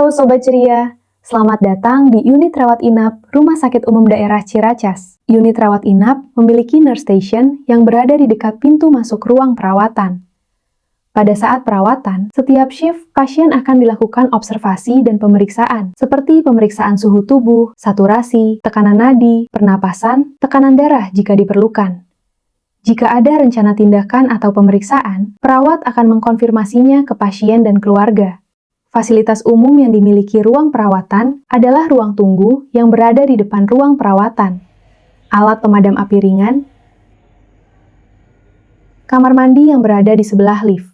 Halo Sobat Ceria, selamat datang di unit rawat inap Rumah Sakit Umum Daerah Ciracas. Unit rawat inap memiliki nurse station yang berada di dekat pintu masuk ruang perawatan. Pada saat perawatan, setiap shift pasien akan dilakukan observasi dan pemeriksaan, seperti pemeriksaan suhu tubuh, saturasi, tekanan nadi, pernapasan, tekanan darah jika diperlukan. Jika ada rencana tindakan atau pemeriksaan, perawat akan mengkonfirmasinya ke pasien dan keluarga. Fasilitas umum yang dimiliki ruang perawatan adalah ruang tunggu yang berada di depan ruang perawatan, alat pemadam api ringan, kamar mandi yang berada di sebelah lift.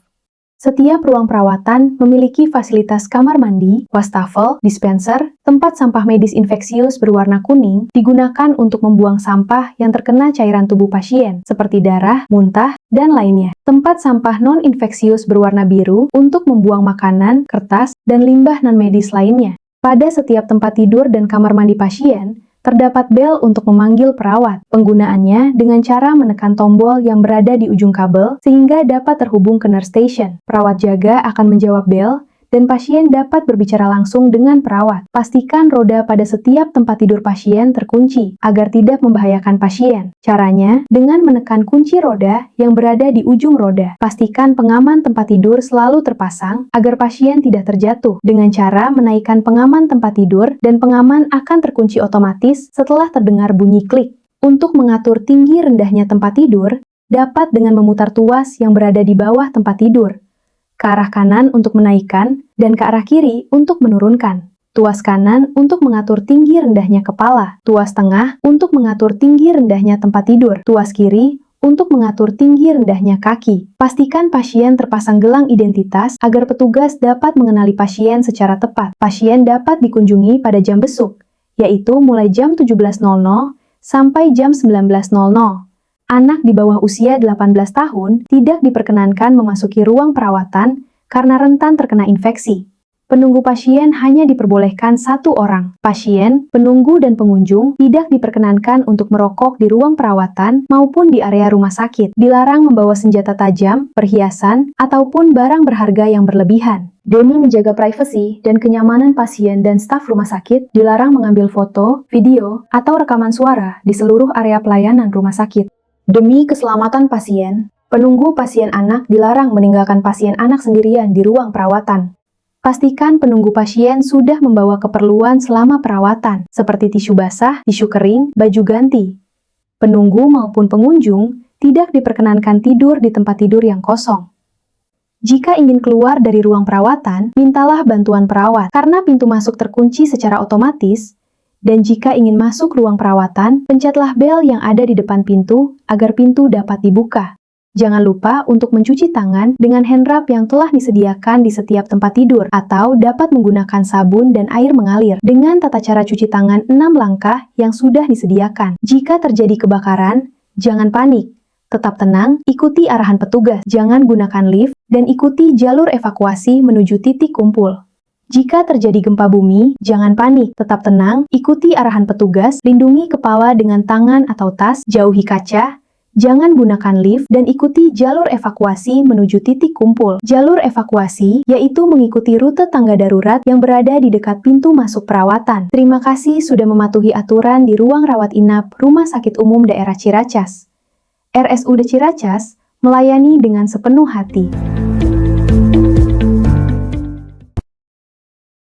Setiap ruang perawatan memiliki fasilitas kamar mandi, wastafel, dispenser, tempat sampah medis infeksius berwarna kuning digunakan untuk membuang sampah yang terkena cairan tubuh pasien, seperti darah, muntah, dan lainnya. Tempat sampah non-infeksius berwarna biru untuk membuang makanan, kertas, dan limbah non-medis lainnya. Pada setiap tempat tidur dan kamar mandi pasien, terdapat bel untuk memanggil perawat. Penggunaannya dengan cara menekan tombol yang berada di ujung kabel sehingga dapat terhubung ke nurse station. Perawat jaga akan menjawab bel dan pasien dapat berbicara langsung dengan perawat. Pastikan roda pada setiap tempat tidur pasien terkunci agar tidak membahayakan pasien. Caranya dengan menekan kunci roda yang berada di ujung roda. Pastikan pengaman tempat tidur selalu terpasang agar pasien tidak terjatuh. Dengan cara menaikkan pengaman tempat tidur dan pengaman akan terkunci otomatis setelah terdengar bunyi klik. Untuk mengatur tinggi rendahnya tempat tidur, dapat dengan memutar tuas yang berada di bawah tempat tidur. Ke arah kanan untuk menaikkan, dan ke arah kiri untuk menurunkan. Tuas kanan untuk mengatur tinggi rendahnya kepala, tuas tengah untuk mengatur tinggi rendahnya tempat tidur, tuas kiri untuk mengatur tinggi rendahnya kaki. Pastikan pasien terpasang gelang identitas agar petugas dapat mengenali pasien secara tepat. Pasien dapat dikunjungi pada jam besuk, yaitu mulai jam 17.00 sampai jam 19.00. Anak di bawah usia 18 tahun tidak diperkenankan memasuki ruang perawatan karena rentan terkena infeksi. Penunggu pasien hanya diperbolehkan satu orang. Pasien, penunggu, dan pengunjung tidak diperkenankan untuk merokok di ruang perawatan maupun di area rumah sakit. Dilarang membawa senjata tajam, perhiasan, ataupun barang berharga yang berlebihan. Demi menjaga privasi dan kenyamanan pasien dan staf rumah sakit, dilarang mengambil foto, video, atau rekaman suara di seluruh area pelayanan rumah sakit. Demi keselamatan pasien, penunggu pasien anak dilarang meninggalkan pasien anak sendirian di ruang perawatan. Pastikan penunggu pasien sudah membawa keperluan selama perawatan, seperti tisu basah, tisu kering, baju ganti. Penunggu maupun pengunjung tidak diperkenankan tidur di tempat tidur yang kosong. Jika ingin keluar dari ruang perawatan, mintalah bantuan perawat karena pintu masuk terkunci secara otomatis. Dan jika ingin masuk ruang perawatan, pencetlah bel yang ada di depan pintu agar pintu dapat dibuka. Jangan lupa untuk mencuci tangan dengan hand rub yang telah disediakan di setiap tempat tidur atau dapat menggunakan sabun dan air mengalir dengan tata cara cuci tangan 6 langkah yang sudah disediakan. Jika terjadi kebakaran, jangan panik. Tetap tenang, ikuti arahan petugas, jangan gunakan lift, dan ikuti jalur evakuasi menuju titik kumpul. Jika terjadi gempa bumi, jangan panik, tetap tenang, ikuti arahan petugas, lindungi kepala dengan tangan atau tas, jauhi kaca, jangan gunakan lift, dan ikuti jalur evakuasi menuju titik kumpul. Jalur evakuasi yaitu mengikuti rute tangga darurat yang berada di dekat pintu masuk perawatan. Terima kasih sudah mematuhi aturan di ruang rawat inap Rumah Sakit Umum Daerah Ciracas. RSUD Ciracas melayani dengan sepenuh hati.